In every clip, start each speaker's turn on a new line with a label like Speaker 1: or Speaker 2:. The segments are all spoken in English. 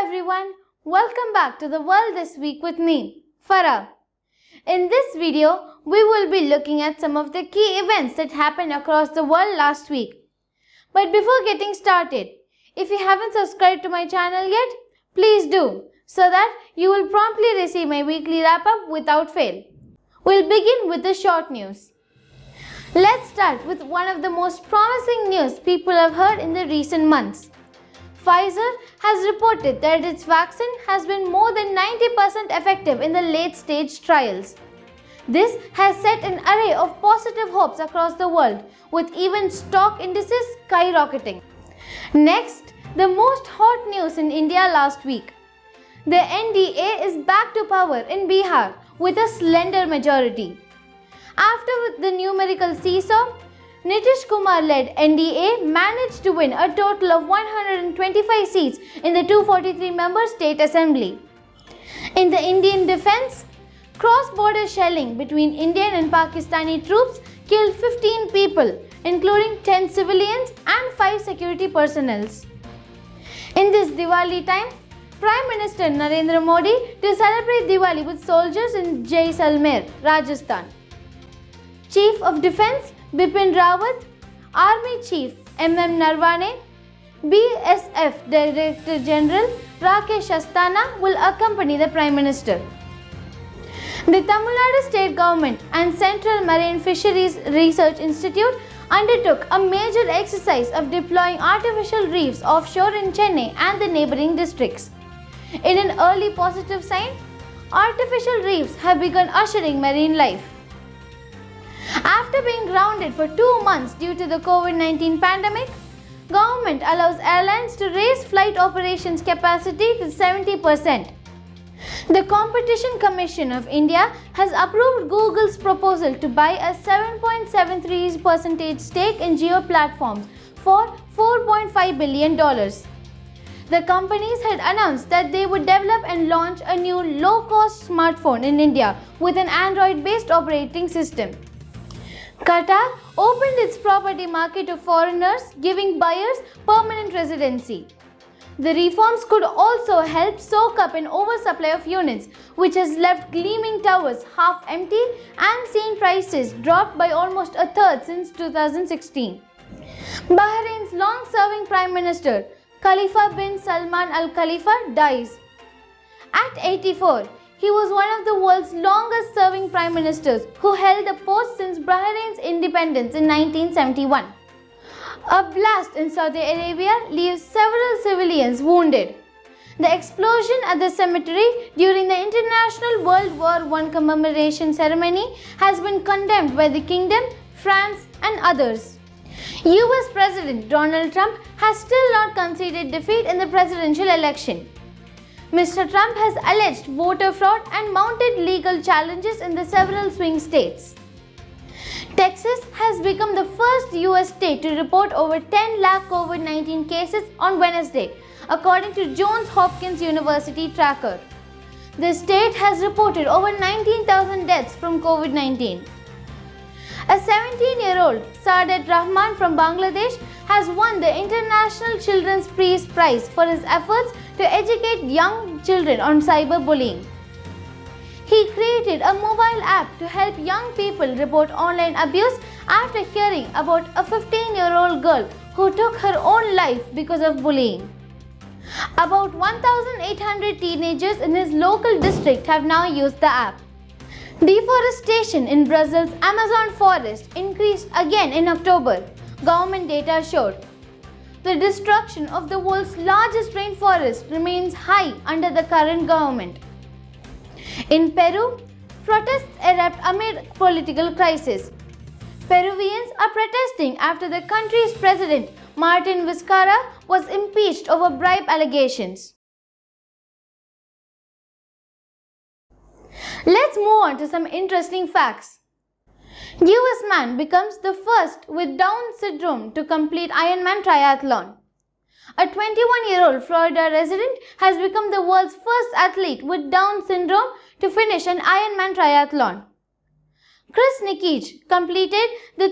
Speaker 1: everyone, welcome back to the world this week with me, Farah. In this video, we will be looking at some of the key events that happened across the world last week. But before getting started, if you haven't subscribed to my channel yet, please do, so that you will promptly receive my weekly wrap-up without fail. We'll begin with the short news. Let's start with one of the most promising news people have heard in the recent months. Pfizer has reported that its vaccine has been more than 90% effective in the late-stage trials. This has set an array of positive hopes across the world, with even stock indices skyrocketing. Next, the most hot news in India last week. The NDA is back to power in Bihar with a slender majority. After the numerical seesaw, Nitish Kumar-led NDA managed to win a total of 125 seats in the 243-member state assembly. In the Indian defense, cross-border shelling between Indian and Pakistani troops killed 15 people, including 10 civilians and 5 security personnel. In this Diwali time, Prime Minister Narendra Modi to celebrate Diwali with soldiers in Jaisalmer, Rajasthan. Chief of Defence Bipin Rawat, Army Chief Narvane, BSF Director General Rakesh Asthana will accompany the Prime Minister. The Tamil Nadu State Government and Central Marine Fisheries Research Institute undertook a major exercise of deploying artificial reefs offshore in Chennai and the neighbouring districts. In an early positive sign, artificial reefs have begun ushering marine life. After being grounded for 2 months due to the COVID-19 pandemic, government allows airlines to raise flight operations capacity to 70%. The Competition Commission of India has approved Google's proposal to buy a 7.73% stake in Jio Platforms for $4.5 billion. The companies had announced that they would develop and launch a new low-cost smartphone in India with an Android-based operating system. Qatar opened its property market to foreigners, giving buyers permanent residency. The reforms could also help soak up an oversupply of units, which has left gleaming towers half empty and seen prices drop by almost a third since 2016. Bahrain's long-serving Prime Minister, Khalifa bin Salman Al Khalifa, dies. At 84, he was one of the world's longest-serving prime ministers who held the post since Bahrain's independence in 1971. A blast in Saudi Arabia leaves several civilians wounded. The explosion at the cemetery during the International World War I commemoration ceremony has been condemned by the Kingdom, France and others. US President Donald Trump has still not conceded defeat in the presidential election. Mr. Trump has alleged voter fraud and mounted legal challenges in the several swing states. Texas has become the first US state to report over 10 lakh COVID-19 cases on Wednesday, according to Johns Hopkins University tracker. The state has reported over 19,000 deaths from COVID-19. A 17-year-old Saadat Rahman from Bangladesh has won the International Children's Peace Prize for his efforts to educate young children on cyberbullying. He created a mobile app to help young people report online abuse after hearing about a 15-year-old girl who took her own life because of bullying. About 1,800 teenagers in his local district have now used the app. Deforestation in Brazil's Amazon forest increased again in October, government data showed. The destruction of the world's largest rainforest remains high under the current government. In Peru, protests erupt amid political crisis. Peruvians are protesting after the country's president, Martin Vizcarra, was impeached over bribe allegations. Let's move on to some interesting facts. US man becomes the first with Down syndrome to complete Ironman triathlon. A 21-year-old Florida resident has become the world's first athlete with Down syndrome to finish an Ironman triathlon. Chris Nikij completed the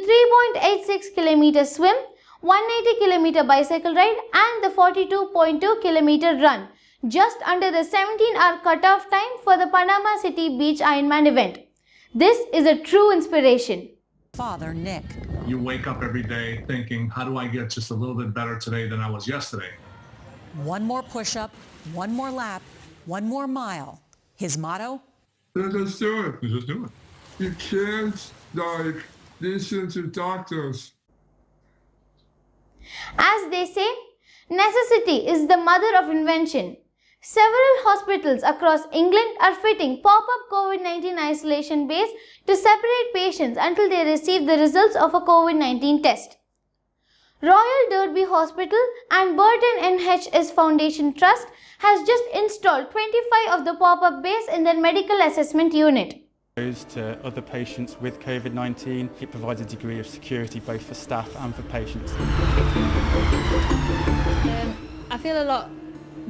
Speaker 1: 3.86 km swim, 180 km bicycle ride and the 42.2 km run just under the 17-hour cutoff time for the Panama City Beach Ironman event. This is a true inspiration.
Speaker 2: Father Nick.
Speaker 3: You wake up every day thinking, how do I get just a little bit better today than I was yesterday?
Speaker 2: One more push-up, one more lap, one more mile. His motto?
Speaker 4: Just do it.
Speaker 3: You just do it.
Speaker 4: You can't, listen to doctors.
Speaker 1: As they say, necessity is the mother of invention. Several hospitals across England are fitting pop-up COVID-19 isolation bays to separate patients until they receive the results of a COVID-19 test. Royal Derby Hospital and Burton NHS Foundation Trust has just installed 25 of the pop-up bays in their medical assessment unit.
Speaker 5: To other patients with COVID-19, it provides a degree of security both for staff and for patients.
Speaker 6: I feel a lot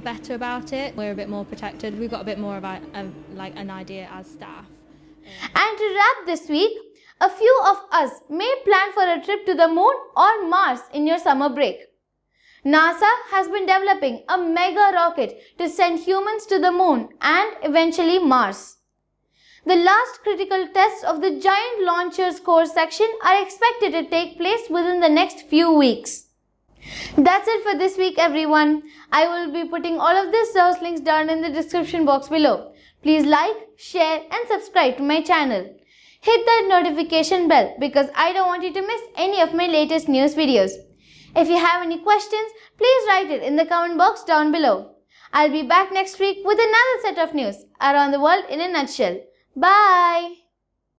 Speaker 6: better about it. We're a bit more protected. We've got a bit more of an idea as staff.
Speaker 1: And to wrap this week, a few of us may plan for a trip to the moon or Mars in your summer break. NASA has been developing a mega rocket to send humans to the moon and eventually Mars. The last critical tests of the giant launcher's core section are expected to take place within the next few weeks. That's it for this week, everyone. I will be putting all of these source links down in the description box below. Please like, share and subscribe to my channel. Hit that notification bell because I don't want you to miss any of my latest news videos. If you have any questions, please write it in the comment box down below. I'll be back next week with another set of news around the world in a nutshell. Bye!